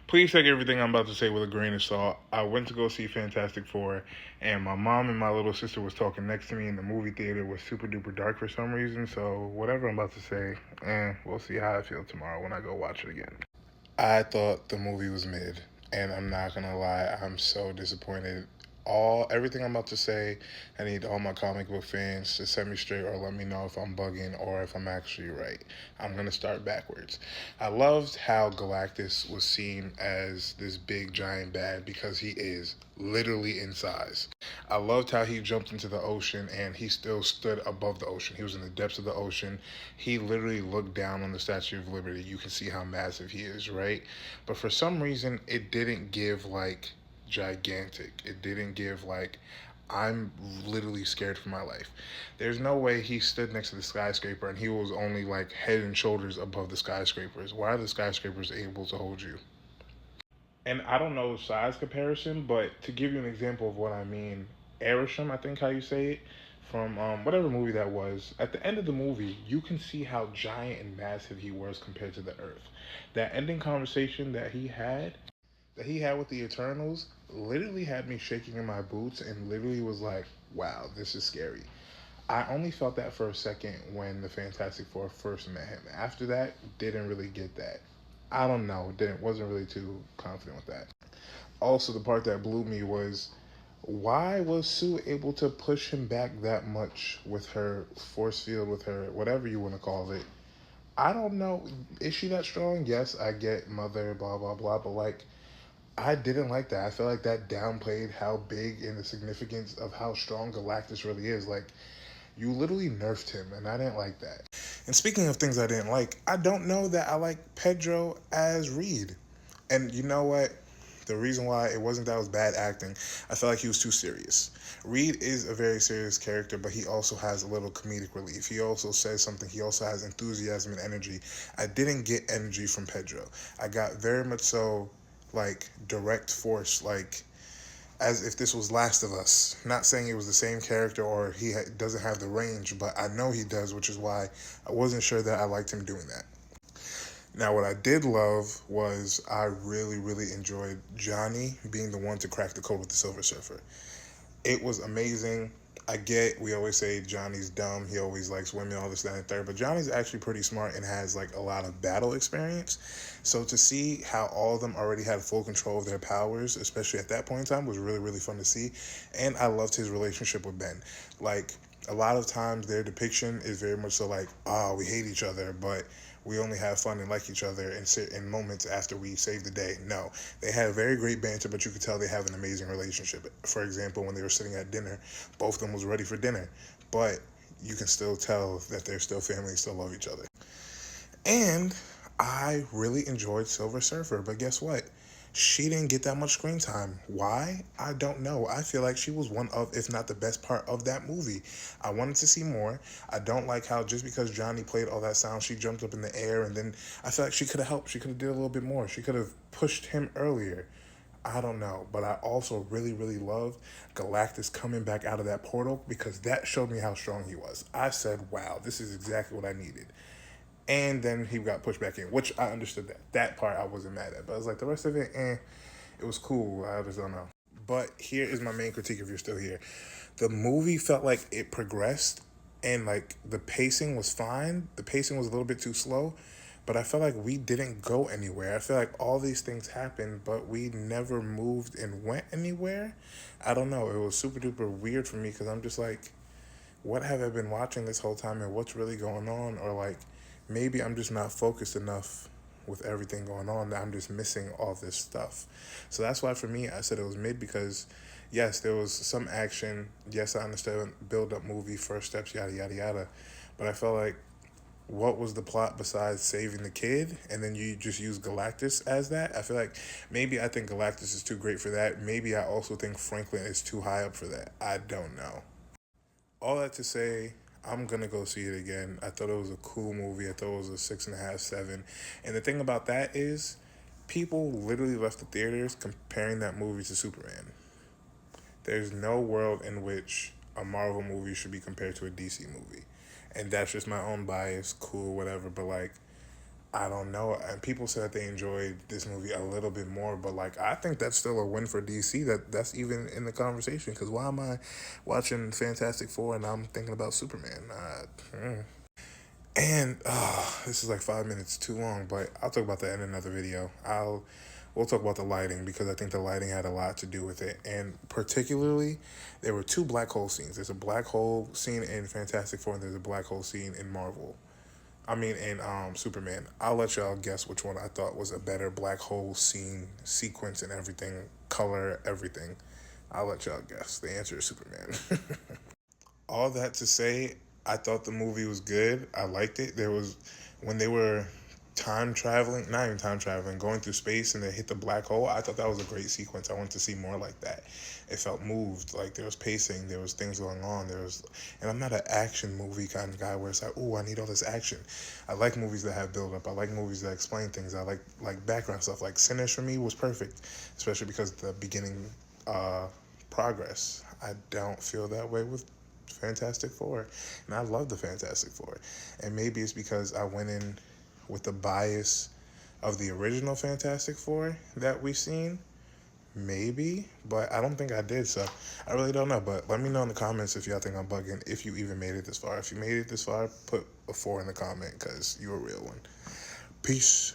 Please take everything I'm about to say with a grain of salt. I went to go see Fantastic Four, and my mom and my little sister was talking next to me in the movie theater. It was super duper dark for some reason, so whatever I'm about to say, we'll see how I feel tomorrow when I go watch it again. I thought the movie was mid, and I'm not gonna lie, I'm so disappointed. Everything I'm about to say, I need all my comic book fans to set me straight or let me know if I'm bugging or if I'm actually right. I'm gonna start backwards. I loved how Galactus was seen as this big giant bad because he is literally in size. I loved how he jumped into the ocean and he still stood above the ocean. He was in the depths of the ocean. He literally looked down on the Statue of Liberty. You can see how massive he is, right? But for some reason, it didn't give like gigantic. It didn't give like I'm literally scared for my life. There's no way he stood next to the skyscraper and he was only like head and shoulders above the skyscrapers. Why are the skyscrapers able to hold you? And I don't know size comparison, but to give you an example of what I mean, Arishem, I think how you say it, from whatever movie that was, at the end of the movie, you can see how giant and massive he was compared to the Earth. That ending conversation that he had with the Eternals, literally had me shaking in my boots and literally was like, wow, this is scary. I only felt that for a second when the Fantastic Four first met him. After that, didn't really get that. I don't know. Didn't wasn't really too confident with that. Also, the part that blew me was why was Sue able to push him back that much with her force field, with her whatever you want to call it? I don't know. Is she that strong? Yes, I get mother, blah blah blah, but like I didn't like that. I feel like that downplayed how big and the significance of how strong Galactus really is. Like you literally nerfed him, and I didn't like that. And speaking of things I didn't like, I don't know that I like Pedro as Reed. And you know what? The reason why it wasn't that it was bad acting, I felt like he was too serious. Reed is a very serious character, but he also has a little comedic relief. He also says something. He also has enthusiasm and energy. I didn't get energy from Pedro. I got very much so like direct force, like as if this was Last of Us. Not saying it was the same character or doesn't have the range, but I know he does, which is why I wasn't sure that I liked him doing that. Now, what I did love was I really, really enjoyed Johnny being the one to crack the code with the Silver Surfer. It was amazing. I get we always say Johnny's dumb. He always likes women, all this, that, and third. But Johnny's actually pretty smart and has like a lot of battle experience. So to see how all of them already had full control of their powers, especially at that point in time, was really, really fun to see. And I loved his relationship with Ben. Like a lot of times their depiction is very much so like, oh, we hate each other, but we only have fun and like each other in moments after we save the day. No, they had a very great banter, but you could tell they have an amazing relationship. For example, when they were sitting at dinner, both of them was ready for dinner, but you can still tell that they're still family, still love each other. And I really enjoyed Silver Surfer, but guess what? She didn't get that much screen time. Why? I don't know. I feel like she was one of, if not the best part of that movie. I wanted to see more. I don't like how just because Johnny played all that sound, she jumped up in the air, and then I feel like she could have helped. She could have did a little bit more. She could have pushed him earlier. I don't know, but I also really, really loved Galactus coming back out of that portal because that showed me how strong he was. I said, wow, this is exactly what I needed. And then he got pushed back in, which I understood that. That part I wasn't mad at. But I was like, the rest of it, it was cool. I just don't know. But here is my main critique if you're still here. The movie felt like it progressed and like the pacing was fine. The pacing was a little bit too slow, but I felt like we didn't go anywhere. I feel like all these things happened, but we never moved and went anywhere. I don't know. It was super duper weird for me because I'm just like, what have I been watching this whole time and what's really going on? Or like maybe I'm just not focused enough with everything going on that I'm just missing all this stuff. So that's why for me I said it was mid because yes, there was some action. Yes, I understand build up movie, first steps, yada yada yada. But I felt like what was the plot besides saving the kid and then you just use Galactus as that? I feel like maybe I think Galactus is too great for that. Maybe I also think Franklin is too high up for that. I don't know. All that to say, I'm gonna go see it again. I thought it was a cool movie. I thought it was a 6.5, 7. And the thing about that is, people literally left the theaters comparing that movie to Superman. There's no world in which a Marvel movie should be compared to a DC movie. And that's just my own bias, cool, whatever. But like, I don't know. And people said they enjoyed this movie a little bit more, but like I think that's still a win for DC. That's even in the conversation. Because why am I watching Fantastic Four and I'm thinking about Superman? And this is like 5 minutes too long, but I'll talk about that in another video. We'll talk about the lighting because I think the lighting had a lot to do with it, and particularly there were two black hole scenes. There's a black hole scene in Fantastic Four, and there's a black hole scene in Marvel. I mean, in Superman. I'll let y'all guess which one I thought was a better black hole scene, sequence, and everything, color, everything. I'll let y'all guess. The answer is Superman. All that to say, I thought the movie was good. I liked it. There was when they were time traveling, not even time traveling, going through space and they hit the black hole. I thought that was a great sequence. I wanted to see more like that. It felt moved, like there was pacing, there was things going on. And I'm not an action movie kind of guy where it's like, oh, I need all this action. I like movies that have build up. I like movies that explain things. I like background stuff. Like Sinners for me was perfect, especially because the beginning progress. I don't feel that way with Fantastic Four. And I love the Fantastic Four. And maybe it's because I went in with the bias of the original Fantastic Four that we've seen. Maybe, but I don't think I did, so I really don't know. But let me know in the comments if y'all think I'm bugging, if you even made it this far. If you made it this far, put a 4 in the comment because you're a real one. Peace.